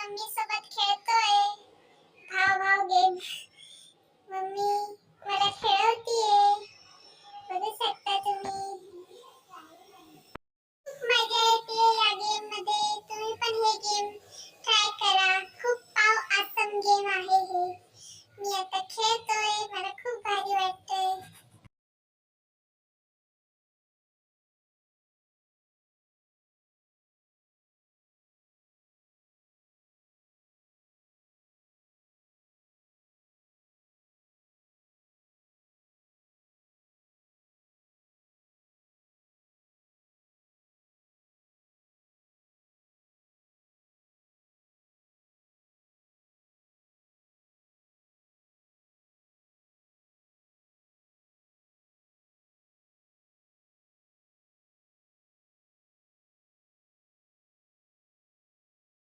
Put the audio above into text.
Mummy सोबत खेळतोय. भाव भाव गेम. मम्मी मला खेळवतीये. बघू शकता तुम्ही. खूप मजा येते या गेम मध्ये. तुम्ही पण हे गेम